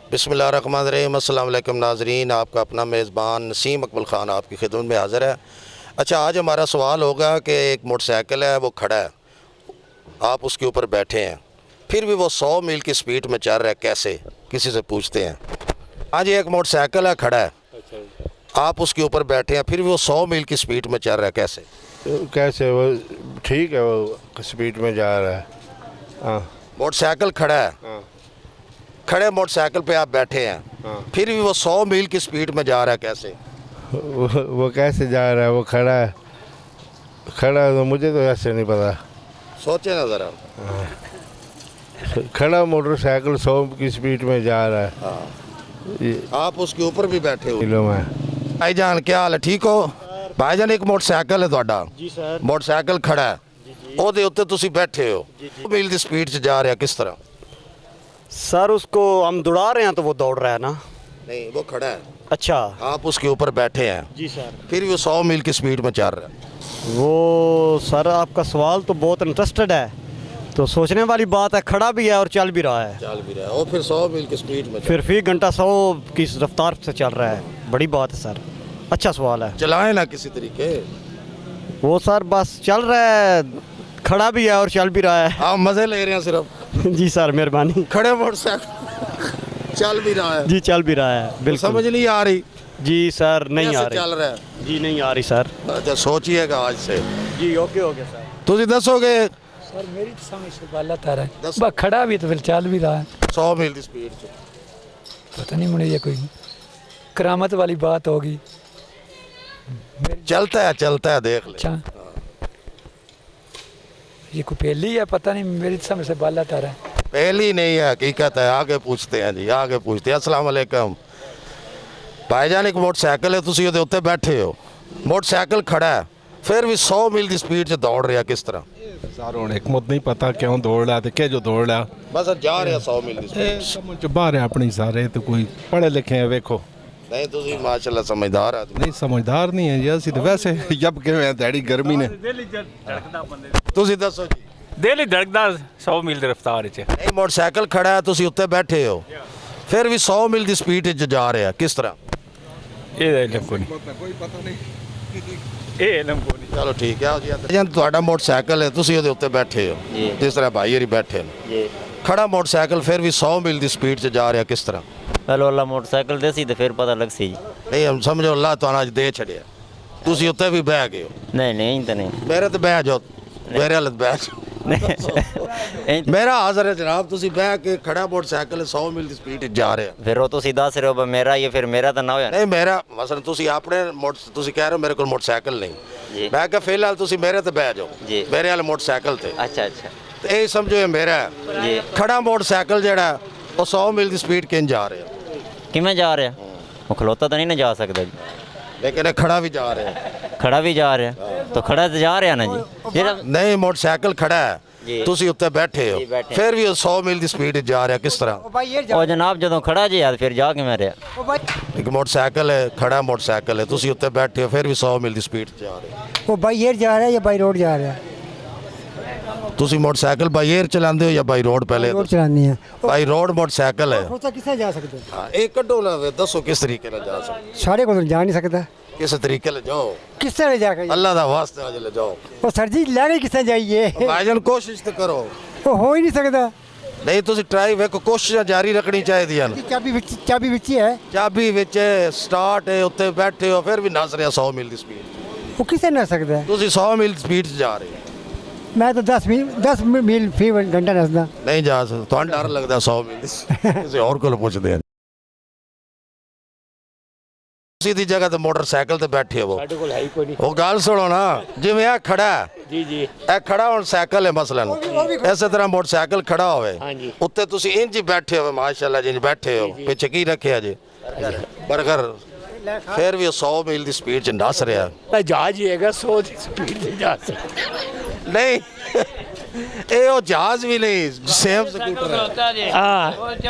बिस्मिल्लाहिर्रहमानिर्रहीम। अस्सलाम वालेकुम नाज़रीन, आपका अपना मेज़बान नसीम अकबल ख़ान आपकी खिदमत में हाज़िर है। अच्छा, आज हमारा सवाल होगा कि एक मोटरसाइकिल है, वो खड़ा है, आप उसके ऊपर बैठे हैं, फिर भी वो 100 मील की स्पीड में चल रहा है, कैसे? किसी से पूछते हैं। आज एक मोटरसाइकिल है, खड़ा है, आप उसके ऊपर बैठे हैं, फिर भी वो 100 मील की स्पीड में चल रहा है, कैसे? कैसे? वो ठीक है, वो स्पीड में जा रहा है। हाँ मोटरसाइकिल खड़ा है, हाँ खड़े मोटरसाइकिल पे आप बैठे हैं, हाँ। फिर भी वो 100 मील की स्पीड में जा रहा है, कैसे? वो कैसे जा रहा है? वो खड़ा है, खड़ा है, तो मुझे तो ऐसे नहीं पता। सोचे ना ज़रा। खड़ा मोटरसाइकिल 100 की स्पीड में जा रहा है। आप उसके ऊपर भी बैठे हो। किलो में भाईजान क्या हाल है, ठीक हो? भाईजान एक मोटरसाइकिल है ਤੁਹਾਡਾ जी सर। मोटरसाइकिल खड़ा है, ਉਹਦੇ ਉੱਤੇ ਤੁਸੀਂ बैठे हो, मील की स्पीड से जा रहा है, किस तरह? सर उसको हम दौड़ा रहे हैं तो वो दौड़ रहा है ना। नहीं, वो खड़ा है, अच्छा आप उसके ऊपर बैठे हैं, जी सर। फिर भी वो 100 मील की स्पीड में चल रहा है। वो सर आपका सवाल तो बहुत इंटरेस्टेड है, तो सोचने वाली बात है। खड़ा भी है और चल भी रहा है, चल भी रहा है, और फिर 100 मील की स्पीड में फिर फी घंटा 100 की रफ्तार से चल रहा है। बड़ी बात है सर, अच्छा सवाल है। चलाए ना किसी तरीके। वो सर बस चल रहा है, खड़ा भी है और चल भी रहा है। आप मज़े ले रहे हैं सिर्फ। जी सर मेहरबानी। खड़े मोटरसाइकिल चल भी रहा है, जी चल भी रहा है, बिल्कुल। समझ नहीं आ रही जी सर नहीं कैसे आ रही। चल रहा है? जी नहीं आ रही सर। अच्छा, सोचिएगा आज से। जी ओके ओके सर। तुझे दसोगे सर मेरी तो समझ से गलत आ रहा है। दस- बस खड़ा भी तो फिर चल भी रहा है। 100 मील की स्पीड से? पता नहीं मुझे ये कोई करामत वाली बात होगी। चलता है, देख ले। अच्छा ये कोई पहली है, पता नहीं, मेरी तो समझ से गलत आ रहा है। पहली नहीं है, हकीकत है। आगे पूछते हैं जी, आगे पूछते हैं। अस्सलाम वालेकुम भाईजान, एक मोटरसाइकिल है, ਤੁਸੀਂ ਉਹਦੇ ਉੱਤੇ बैठे हो, मोटरसाइकिल खड़ा है, फिर भी 100 मील की स्पीड से दौड़ रहा है, किस तरह? सारों ने हिकमत नहीं पता क्यों दौड़ रहा ते के जो दौड़ रहा बस जा रहा 100 मील की स्पीड। समझ च बाहर है अपनी सारे तो कोई पढ़े लिखे हैं वेखो नहीं, ਤੁਸੀਂ माशाल्लाह समझदार आदमी। नहीं समझदार नहीं है जी असं तो वैसे जब के दैड़ी गर्मी ने ਤੁਸੀਂ ਦੱਸੋ ਜੀ। दिल ही धड़कदा 100 मील की रफ्तार च। नहीं, मोटरसाइकिल खड़ा है, ਤੁਸੀਂ ਉੱਤੇ बैठे हो, फिर भी 100 मील की स्पीड से जा रहा है, किस तरह? ਇਹ ਇਲਮ ਕੋਈ ਨਹੀਂ, ਇਹ ਇਲਮ ਕੋਈ ਨਹੀਂ। ਚਲੋ ਠੀਕ ਹੈ ਜੀ। ਭਾਈਜਾਨ ਤੁਹਾਡਾ ਮੋਟਰਸਾਈਕਲ ਹੈ, ਤੁਸੀਂ ਉਹਦੇ ਉੱਤੇ ਬੈਠੇ ਹੋ, ਜਿਸ ਤਰ੍ਹਾਂ ਭਾਈ ਹਰੀ ਬੈਠੇ ਨੇ, ਖੜਾ ਮੋਟਰਸਾਈਕਲ ਫਿਰ ਵੀ 100 ਮੀਲ ਦੀ ਸਪੀਡ 'ਚ ਜਾ ਰਿਹਾ, ਕਿਸ ਤਰ੍ਹਾਂ? ਪਹਿਲਾਂ ਅੱਲਾ ਮੋਟਰਸਾਈਕਲ ਦੇ ਸੀ ਤੇ ਫਿਰ ਪਤਾ ਲੱਗ ਸੀ ਜੀ। ਨਹੀਂ, ਹਮ ਸਮਝੋ ਅੱਲਾਹ ਤੁਹਾਨੂੰ ਅੱਜ ਦੇ ਛੜਿਆ, ਤੁਸੀਂ ਉੱਤੇ ਵੀ ਬਹਿ ਗਏ ਹੋ। ਨਹੀਂ ਤਾਂ ਨਹੀਂ ਮੇਰੇ ਤੇ ਬਹਿ ਜਾਓ, ਮੇਰੇ ਹਾਲਤ ਬਹਿ ਜਾਓ। ਮੇਰਾ ਹਾਜ਼ਰ ਹੈ ਜਨਾਬ, ਤੁਸੀਂ ਬਹਿ ਕੇ ਖੜਾ ਮੋਟਰਸਾਈਕਲ 100 ਮੀਲ ਦੀ ਸਪੀਡ 'ਚ ਜਾ ਰਿਹਾ। ਫਿਰ ਉਹ ਤੁਸੀਂ ਦੱਸ ਰਹੇ ਹੋ ਮੇਰਾ ਹੀ ਹੈ, ਫਿਰ ਮੇਰਾ ਤਾਂ ਨਾ ਹੋਇਆ ਨਾ। ਨਹੀਂ, ਮੇਰਾ ਮਸਲਨ ਤੁਸੀਂ ਆਪਣੇ ਤੁਸੀਂ ਕਹਿ ਰਹੇ ਹੋ ਮੇਰੇ ਕੋਲ ਮੋਟਰਸਾਈਕਲ ਨਹੀਂ, ਜੀ। ਮੈਂ ਕਿਹਾ ਫਿਲਹਾਲ ਤੁਸੀਂ ਮੇਰੇ ਤੇ ਬਹਿ ਜਾਓ, ਜੀ। ਮੇਰੇ ਵਾਲੇ ਮੋਟਰਸਾਈਕਲ ਤੇ। ਅੱਛਾ ਤੇ ਇਹ ਸਮਝੋ ਇਹ ਮੇਰਾ ਹੈ। ਜੀ। ਖੜਾ ਮੋਟਰਸਾਈਕਲ ਜਿਹੜਾ ਉਹ 100 ਮੀਲ ਦੀ ਸਪੀਡ ਕਿੰਜ ਜਾ ਰਿਹਾ, ਕਿਵੇਂ ਜਾ ਰਿਹਾ? ਉਹ ਖਲੋਤਾ ਤਾਂ ਨਹੀਂ ਨਾ ਜਾ ਸਕਦਾ ਜੀ। ਲੇਕਿਨ ਇਹ ਖੜਾ ਵੀ ਜਾ ਰਿਹਾ। ਖੜਾ ਵੀ ਜਾ ਰਿਹਾ ਤਾਂ ਖੜਾ ਤਾਂ ਜਾ ਰਿਹਾ ਨਾ ਜੀ। ਜਿਹੜਾ ਨਹੀਂ, ਮੋਟਰਸਾਈਕਲ ਖੜਾ ਹੈ, ਜੀ। ਤੁਸੀਂ ਉੱਤੇ ਬੈਠੇ ਹੋ, ਜੀ, ਬੈਠੇ। ਫਿਰ ਵੀ ਉਹ 100 ਮੀਲ ਦੀ ਸਪੀਡ 'ਚ ਜਾ ਰਿਹਾ, ਕਿਸ ਤਰ੍ਹਾਂ? ਉਹ ਜਨਾਬ ਜਦੋਂ ਖੜਾ ਜੇ ਯਾਰ ਫਿਰ ਜਾ ਕਿਵੇਂ ਰਿਹਾ? ਇੱਕ ਮੋਟਰਸਾਈਕਲ ਹੈ, ਖੜਾ ਮੋਟਰਸਾਈਕਲ ਹੈ, ਤੁਸੀਂ ਉੱਤੇ ਬੈਠੇ ਹੋ, ਫਿਰ ਵੀ 100 ਮੀਲ ਦੀ ਸਪੀਡ 'ਚ ਜਾ ਰਹੇ वो बाई एयर जा रहा है या बाई रोड जा रहा है? ਤੁਸੀਂ ਮੋਟरसाइकिल ਬਾਈ 에ਅਰ ਚਲਾਉਂਦੇ ਹੋ ਜਾਂ ਬਾਈ ਰੋਡ? ਪਹਿਲੇ रोड चलानी है। ਬਾਈ ਰੋਡ ਮੋਟਰਸਾइकिल ਹੈ। सोचा किसने जा सकते? ਹਾਂ, ਇਹ ਕੱਢੋ ਨਾ, ਦੱਸੋ ਕਿਸ ਤਰੀਕੇ ਨਾਲ ਜਾ ਸਕਦੇ? साढ़े को तो जा नहीं सकता। किस तरीके ले जाओ, किससे ले जाकर? अल्लाह का वास्ते आज ले जाओ। वो सर जी लैके किसने जाइए? भाईजान कोशिश तो करो। वो हो ही नहीं सकता। नहीं, तुसी ट्राई वेखो, कोशिश जारी रखनी चाहिए। चाबी विच ही है। चाबी विच स्टार्ट है, उत्ते बैठे हो, फिर भी नस रहे 100 मील की स्पीड। वो किससे ना सकता है? तुसी 100 मील की स्पीड से जा रहे हो। मैं तो 10 मील फी घंटा नसदा। नहीं जा सकते, तुहानू डर लगता 100 मील किसी और को पूछते हैं। सीधी जगह तो मोटरसाइकिल ते बैठे हो, ਸਾਡੇ ਕੋਲ ਹੈ ਹੀ ਕੋਈ ਨਹੀਂ। वो गल सुनो ना, जिवें आ खड़ा है, ਜੀ ਜੀ ਇਹ ਖੜਾ ਹੁਣ ਸਾਈਕਲ ਹੈ ਮਸਲਨ, ਇਸੇ ਤਰ੍ਹਾਂ ਮੋਟਰਸਾਈਕਲ ਖੜਾ ਹੋਵੇ, ਹਾਂਜੀ। ਉੱਤੇ ਤੁਸੀਂ ਇੰਜ ਹੀ ਬੈਠੇ ਹੋਵੇ, ਮਾਸ਼ਾਅੱਲਾ ਜਿੰਜ ਬੈਠੇ ਹੋ, ਪਿੱਛੇ ਕੀ ਰੱਖਿਆ ਜੀ? ਬਰਗਰ। ਫਿਰ ਵੀ 100 ਮੀਲ ਦੀ ਸਪੀਡ 'ਚ ਨੱਸ ਰਿਹਾ। ਜਹਾਜ਼ ਹੀ ਹੈਗਾ 100 ਦੀ ਸਪੀਡ ਤੇ ਜਾ ਸਕਦਾ। ਨਹੀਂ, ਇਹ ਉਹ ਜਹਾਜ਼ ਵੀ ਨਹੀਂ, ਸੇਮ ਸਕੂਟਰ ਹੈ। ਹਾਂ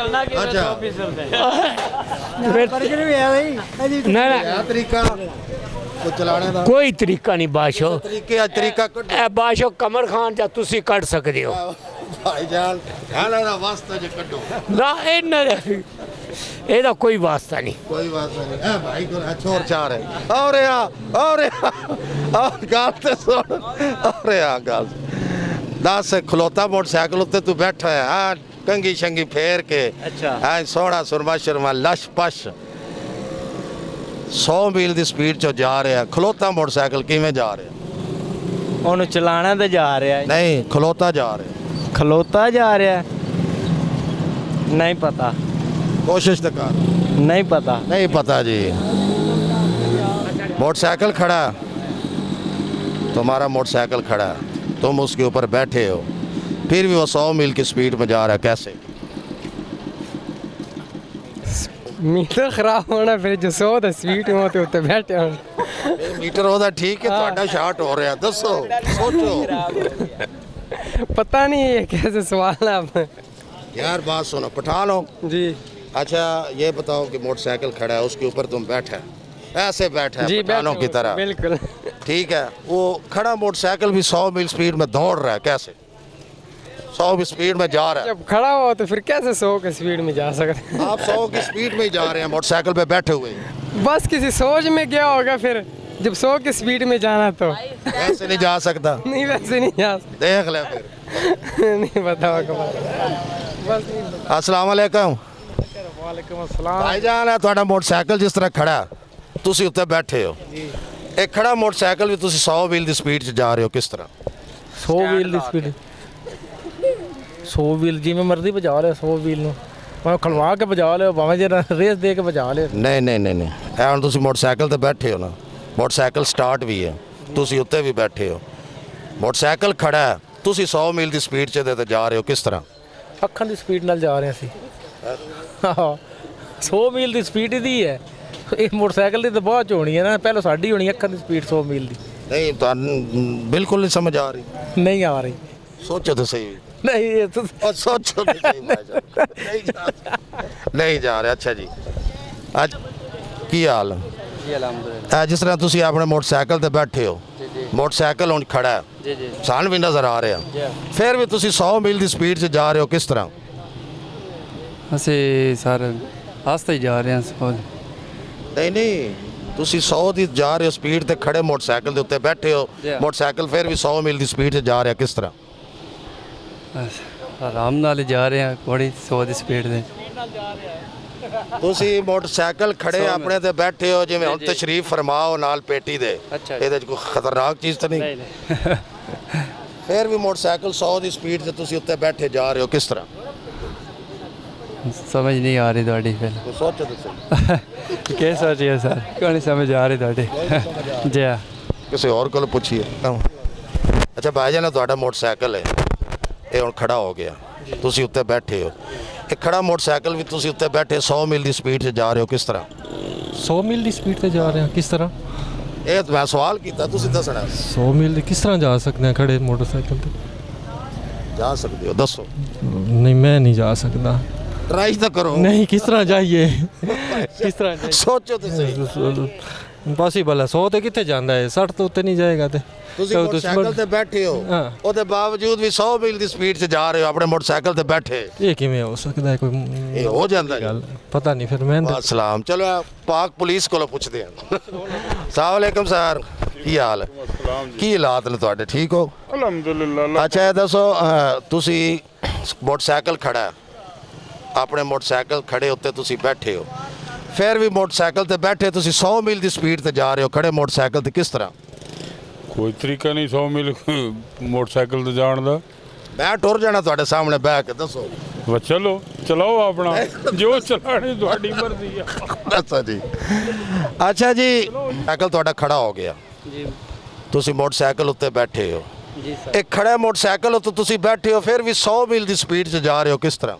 ਅੱਛਾ, बर्गर भी है भाई। ਨਾ ਇਹ ਤਰੀਕਾ ਕੋ ਚਲਾਣੇ ਦਾ ਕੋਈ ਤਰੀਕਾ ਨਹੀਂ ਬਾਸ਼ੋ। ਤਰੀਕਾ ਕੱਢੋ ਇਹ ਬਾਸ਼ੋ ਕਮਰ ਖਾਨ ਜਾਂ ਤੁਸੀਂ ਕੱਢ ਸਕਦੇ ਹੋ। ਭਾਈਜਾਨ, ਹਾਲਾ ਦਾ ਵਾਸਤਾ ਜੇ ਕੱਢੋ। ਨਾ ਇਹਨਾਂ ਇਹਦਾ ਕੋਈ ਵਾਸਤਾ ਨਹੀਂ। कोई बात नहीं है भाई को छोर चार है और और गाल ते सुन और गाल दस खलोता मोटरसाइकिल उत्ते तू बैठा है हाँ कंगी शंगी फेर के अच्छा। हाँ सोना सुरमा शर्मा लश पश 100 मील की स्पीड चो जा रहा है खलोता मोटरसाइकिल किवें जा रहा है ਉਹਨੂੰ ਚਲਾਣਾ ਤੇ ਜਾ ਰਿਹਾ नहीं खलोता जा रहा है ਖਲੋਤਾ ਜਾ ਰਿਹਾ ਨਹੀਂ ਪਤਾ कोशिश तो कर ਨਹੀਂ ਪਤਾ नहीं पता जी मोटरसाइकिल खड़ा तुम्हारा मोटरसाइकिल खड़ा तुम उसके ऊपर बैठे हो फिर भी वो 100 मील की स्पीड में जा रहा है कैसे मीटर खराब होना फिर जो 100 दा स्पीड में होते उत्ते बैठे होण। मीटर होता ठीक है ਤੁਹਾਡਾ ਸ਼ਾਟ ਹੋ ਰਿਹਾ ਦੱਸੋ ਸੋਚੋ पता नहीं ये कैसे सवाल है आप। यार बात सुनो पठान हो जी अच्छा ये बताओ कि मोटरसाइकिल खड़ा है उसके ऊपर तुम बैठे ऐसे बैठे जी पठानों की तरह बिल्कुल। ठीक है वो खड़ा मोटरसाइकिल भी 100 मील स्पीड में दौड़ रहा है कैसे 100 की स्पीड में जा रहा है जब खड़ा हो तो फिर कैसे 100 की स्पीड में जा सकते हैं? आप 100 की स्पीड में ही जा रहे हैं मोटरसाइकिल पे बैठे हुए बस किसी सोच में गया होगा फिर जब 100 की स्पीड में जाना तो ऐसे नहीं जा सकता नहीं वैसे नहीं जा सकते। देख ले फिर नहीं पता होगा बस नहीं पता। अस्सलाम वालेकुम वालेकुम अस्सलाम। ਭਾਈਜਾਨ ਹੈ ਤੁਹਾਡਾ ਮੋਟਰਸਾਈਕਲ ਜਿਸ ਤਰ੍ਹਾਂ ਖੜਾ ਤੁਸੀਂ ਉੱਤੇ ਬੈਠੇ ਹੋ ਜੀ ਇਹ ਖੜਾ ਮੋਟਰਸਾਈਕਲ ਵੀ ਤੁਸੀਂ 100 ਮੀਲ ਦੀ ਸਪੀਡ 'ਚ ਜਾ ਰਹੇ ਹੋ ਕਿਸ ਤਰ੍ਹਾਂ 100 ਵੀਲ ਦੀ ਸਪੀਡ 100 ਵੀਲ ਜਿਵੇਂ ਮਰਜ਼ੀ ਭਜਾ ਲਿਓ 100 ਵੀਲ ਨੂੰ ਭਾਵੇਂ ਖਲਵਾ ਕੇ ਭਜਾ ਲਿਓ ਭਾਵੇਂ ਜੇ ਰੇਸ ਦੇ ਕੇ ਭਜਾ ਲਿਓ। ਨਹੀਂ ਨਹੀਂ ਨਹੀਂ ਨਹੀਂ ਇਹ ਹੁਣ ਤੁਸੀਂ ਮੋਟਰਸਾਈਕਲ ਤੇ ਬੈਠੇ ਹੋ ਨਾ ਮੋਟਰਸਾਈਕਲ ਸਟਾਰਟ ਵੀ ਹੈ ਤੁਸੀਂ ਉੱਤੇ ਵੀ ਬੈਠੇ ਹੋ ਮੋਟਰਸਾਈਕਲ ਖੜਾ ਹੈ ਤੁਸੀਂ 100 ਮੀਲ ਦੀ ਸਪੀਡ 'ਚ ਤੇ ਜਾ ਰਹੇ ਹੋ ਕਿਸ ਤਰ੍ਹਾਂ ਅੱਖਾਂ ਦੀ ਸਪੀਡ ਨਾਲ ਜਾ ਰਹੇ ਸੀ। ਹਾਂ 100 ਮੀਲ ਦੀ ਸਪੀਡ ਦੀ ਹੈ ਇਹ ਮੋਟਰਸਾਈਕਲ ਦੀ ਤਾਂ ਬਾਅਦ ਚ ਹੋਣੀ ਹੈ ਨਾ ਪਹਿਲਾਂ ਸਾਡੀ ਹੋਣੀ ਅੱਖਾਂ ਦੀ ਸਪੀਡ 100 ਮੀਲ ਦੀ ਨਹੀਂ ਤੁਹਾਨੂੰ ਬਿਲਕੁਲ ਨਹੀਂ ਸਮਝ ਆ ਰਹੀ ਨਹੀਂ ਆ ਰਹੀ ਸੋਚੋ ਤਾਂ ਸਹੀ ਨਹੀਂ ਇਹ ਤਾਂ और सोचो भी सही भाईजान नहीं जा रहे अच्छा जी ਅੱਜ ਕੀ ਹਾਲ ਜੀ ਅਲਹਮਦੁਲਿਲਾ ਜਿਸ ਤਰ੍ਹਾਂ ਤੁਸੀਂ ਆਪਣੇ ਮੋਟਰਸਾਈਕਲ ਤੇ ਬੈਠੇ ਹੋ ਮੋਟਰਸਾਈਕਲ ਹੁਣ ਖੜਾ ਹੈ ਜੀ ਜੀ ਸਾਨੂੰ ਵੀ ਨਜ਼ਰ ਆ ਰਿਹਾ ਫਿਰ ਵੀ ਤੁਸੀਂ 100 ਮੀਲ ਦੀ ਸਪੀਡ 'ਚ ਜਾ ਰਹੇ ਹੋ ਕਿਸ ਤਰ੍ਹਾਂ ਅਸੀਂ ਸਰ ਆਸਤੇ ਹੀ ਜਾ ਰਹੇ ਹਾਂ ਸਪੋਜ਼ ਨਹੀਂ ਨਹੀਂ ਤੁਸੀਂ 100 ਦੀ ਜਾ ਰਹੇ ਹੋ ਸਪੀਡ ਤੇ ਖੜੇ ਮੋਟਰਸਾਈਕਲ ਦੇ ਉੱਤੇ ਬੈਠੇ ਹੋ ਮੋਟਰਸਾਈਕਲ ਫਿਰ ਵੀ 100 ਮੀਲ ਦੀ ਸਪੀਡ 'ਚ ਜਾ ਰਿਹਾ ਕਿਸ ਤਰ੍ਹਾਂ ਆਰਾਮ ਨਾਲ ਹੀ ਜਾ ਰਹੇ ਹਾਂ ਬੜੀ 100 ਦੀ ਸਪੀਡ ਦੇ ਤੁਸੀਂ ਮੋਟਰਸਾਈਕਲ ਖੜੇ ਆਪਣੇ ਤੇ ਬੈਠੇ ਹੋ ਜਿਵੇਂ ਹੁਣ ਤਸ਼ਰੀਫ ਫਰਮਾਓ ਨਾਲ ਪੇਟੀ ਦੇ ਇਹਦੇ 'ਚ ਕੋਈ ਖਤਰਨਾਕ ਚੀਜ਼ ਤਾਂ ਨਹੀਂ ਫਿਰ ਵੀ ਮੋਟਰਸਾਈਕਲ 100 ਦੀ ਸਪੀਡ 'ਤੇ ਤੁਸੀਂ ਉੱਤੇ ਬੈਠੇ ਜਾ ਰਹੇ ਹੋ ਕਿਸ ਤਰ੍ਹਾਂ ਸਮਝ ਨਹੀਂ ਆ ਰਹੀ ਤੁਹਾਡੀ ਫਿਰ ਸੋਚੋ ਤੁਸੀਂ ਕੀ ਸੋਚੀਏ ਸਰ ਕਿਉਂ ਨਹੀਂ ਸਮਝ ਆ ਰਹੀ ਤੁਹਾਡੀ ਜੀ ਕਿਸੇ ਹੋਰ ਕੋਲ ਪੁੱਛੀਏ ਅੱਛਾ ਭਾਈ ਜਾਨ ਤੁਹਾਡਾ ਮੋਟਰਸਾਈਕਲ ਹੈ ਇਹ ਹੁਣ ਖੜਾ ਹੋ ਗਿਆ ਤੁਸੀਂ ਉੱਤੇ ਬੈਠੇ ਹੋ ਇਹ ਖੜਾ ਮੋਟਰਸਾਈਕਲ ਵੀ ਤੁਸੀਂ ਉੱਤੇ ਬੈਠੇ 100 ਮੀਲ ਦੀ ਸਪੀਡ 'ਚ ਜਾ ਰਹੇ ਹੋ ਕਿਸ ਤਰ੍ਹਾਂ 100 ਮੀਲ ਦੀ ਸਪੀਡ ਤੇ ਜਾ ਰਹੇ ਹਾਂ ਕਿਸ ਤਰ੍ਹਾਂ ਇਹ ਮੈਂ ਸਵਾਲ ਕੀਤਾ ਤੁਸੀਂ ਦੱਸਣਾ 100 ਮੀਲ ਦੀ ਕਿਸ ਤਰ੍ਹਾਂ ਜਾ ਸਕਦੇ ਹਾਂ ਖੜੇ ਮੋਟਰਸਾਈਕਲ ਤੇ ਜਾ ਸਕਦੇ ਹੋ ਦੱਸੋ ਨਹੀਂ ਮੈਂ ਨਹੀਂ ਜਾ ਸਕਦਾ ਟਰਾਈ ਤਾਂ ਕਰੋ ਨਹੀਂ ਕਿਸ ਤਰ੍ਹਾਂ ਜਾਈਏ ਕਿਸ ਤਰ੍ਹਾਂ ਸੋਚੋ ਤੇ ਸਹੀ ਇੰਪੋਸੀਬਲ ਹੈ 100 ਤੇ ਕਿੱਥੇ ਜਾਂਦਾ ਹੈ 60 ਤੋਂ ਉੱਤੇ ਨਹੀਂ ਜਾਏਗਾ ਤੇ ਤੁਸੀਂ ਮੋਟਰਸਾਈਕਲ ਤੇ ਬੈਠੇ ਹੋ ਉਹਦੇ ਬਾਵਜੂਦ ਵੀ 100 ਮੀਲ ਦੀ ਸਪੀਡ 'ਚ ਜਾ ਰਹੇ ਹੋ ਆਪਣੇ ਮੋਟਰਸਾਈਕਲ ਤੇ ਬੈਠੇ ਇਹ ਕਿਵੇਂ ਹੋ ਸਕਦਾ ਹੈ ਕੋਈ ਇਹ ਹੋ ਜਾਂਦਾ ਗੱਲ ਪਤਾ ਨਹੀਂ ਫਿਰ ਮੈਂ ਸਲਾਮ ਚਲੋ ਪਾਕ ਪੁਲਿਸ ਕੋਲੋਂ ਪੁੱਛਦੇ ਹਾਂ ਸਲਾਮ ਅਲੈਕਮ ਸਰ ਕੀ ਹਾਲ ਕੀ ਹਾਲਾਤ ਨੇ ਤੁਹਾਡੇ ਠੀਕ ਹੋ ਅਲਹਮਦੁਲਿਲਾ ਅੱਛਾ ਇਹ ਦੱਸੋ ਤੁਸੀਂ ਮੋਟਰਸਾਈਕਲ ਖੜਾ ਹੈ ਆਪਣੇ ਮੋਟਰਸਾਈਕਲ ਖੜੇ ਉੱਤੇ ਤੁਸੀਂ ਬੈਠੇ ਹੋ ਫਿਰ ਵੀ ਮੋਟਰਸਾਈਕਲ ਤੇ ਬੈਠੇ ਤੁਸੀਂ 100 ਮੀਲ ਦੀ ਸਪੀਡ ਤੇ ਜਾ ਰਹੇ ਹੋ ਖੜੇ ਮੋਟਰਸਾਈਕਲ ਤੇ ਕਿਸ ਤਰ੍ਹਾਂ ਕੋਈ ਤਰੀਕਾ ਨਹੀਂ 100 ਮੀਲ ਮੋਟਰਸਾਈਕਲ ਤੇ ਜਾਣ ਦਾ ਮੈਂ ਟੁਰ ਜਾਣਾ ਤੁਹਾਡੇ ਸਾਹਮਣੇ ਬਹਿ ਕੇ ਦੱਸੋ ਵਾ ਚਲੋ ਚਲਾਓ ਆਪਣਾ ਜੋ ਚਲਾਣੀ ਤੁਹਾਡੀ ਮਰਜ਼ੀ ਆ ਅੱਛਾ ਜੀ ਅੱਛਾ ਜੀ ਸਾਈਕਲ ਤੁਹਾਡਾ ਖੜਾ ਹੋ ਗਿਆ ਜੀ ਤੁਸੀਂ ਮੋਟਰਸਾਈਕਲ ਉੱਤੇ ਬੈਠੇ ਹੋ ਜੀ ਸਰ ਇੱਕ ਖੜਾ ਮੋਟਰਸਾਈਕਲ ਉੱਤੇ ਤੁਸੀਂ ਬੈਠੇ ਹੋ ਫਿਰ ਵੀ 100 ਮੀਲ ਦੀ ਸਪੀਡ 'ਚ ਜਾ ਰਹੇ ਹੋ ਕਿਸ ਤਰ੍ਹਾਂ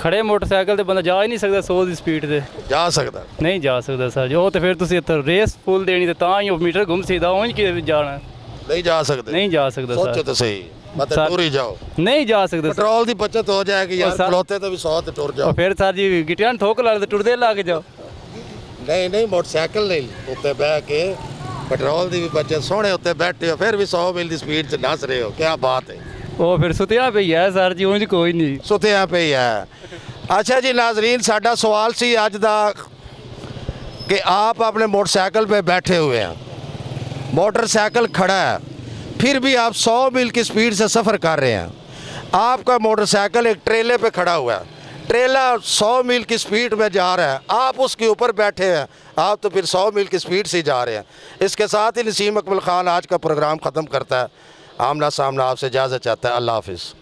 ਖੜੇ ਮੋਟਰਸਾਈਕਲ ਤੇ ਬੰਦਾ ਜਾ ਹੀ ਨਹੀਂ ਸਕਦਾ 100 ਦੀ ਸਪੀਡ ਤੇ ਜਾ ਸਕਦਾ ਨਹੀਂ ਜਾ ਸਕਦਾ ਸਰ ਜੋ ਤੇ ਫਿਰ ਤੁਸੀਂ ਇੱਥੇ ਰੇਸ ਫੁੱਲ ਦੇਣੀ ਤੇ ਤਾਂ ਹੀ ਉਹ ਮੀਟਰ ਘੁੰਮ ਸਕਦਾ ਉਂਝ ਕਿਤੇ ਵੀ ਜਾਣਾ ਨਹੀਂ ਜਾ ਸਕਦੇ ਨਹੀਂ ਜਾ ਸਕਦਾ ਸੋਚੋ ਸਰ ਤਾਂ ਸਹੀ ਮਤਲਬ ਟੁਰ ਹੀ ਜਾਓ ਨਹੀਂ ਜਾ ਸਕਦਾ ਸਰ ਪੈਟਰੋਲ ਦੀ ਬਚਤ ਹੋ ਜਾਏਗੀ ਯਾਰ ਸਰ- ਖਲੋਤੇ ਤੇ ਵੀ 100 ਤੇ ਟੁਰ ਜਾਓ ਫਿਰ ਸਰ ਜੀ ਗਿਟਿਆਂ ਠੋਕ ਲਾ ਤੇ ਟੁਰਦੇ ਲਾ ਕੇ ਜਾਓ ਨਹੀਂ ਨਹੀਂ ਮੋਟਰਸਾਈਕਲ ਨਹੀਂ ਉੱਤੇ ਬਹਿ ਕੇ ਪੈਟਰੋਲ ਦੀ ਵੀ ਬਚਤ ਸੋਹਣੇ ਉੱਤੇ ਬੈਠੇ ਹੋ ਫਿਰ ਵੀ 100 ਮੀਲ ਦੀ ਸਪੀਡ 'ਚ ਨੱਸ ਰਹੇ ਹੋ ਕੀ ਬਾਤ ਹੈ ਉਹ ਫਿਰ ਸੁਤਿਆ ਪਈ ਹੈ ਸਰ ਜੀ ਉਂਝ ਕੋਈ ਨਹੀਂ ਸੁਤਿਆ ਪਈ ਹੈ अच्छा जी नाजरीन, साडा सवाल सी अज दा कि आप अपने मोटरसाइकिल पे बैठे हुए हैं, मोटरसाइकिल खड़ा है, फिर भी आप 100 मील की स्पीड से सफ़र कर रहे हैं। आपका मोटरसाइकिल एक ट्रेले पे खड़ा हुआ है, ट्रेला 100 मील की स्पीड में जा रहा है, आप उसके ऊपर बैठे हैं, आप तो फिर 100 मील की स्पीड से जा रहे हैं। इसके साथ ही नसीम अकमल ख़ान आज का प्रोग्राम ख़त्म करता है। आमना सामना आपसे इजाज़त चाहता है। अल्लाह हाफिज़।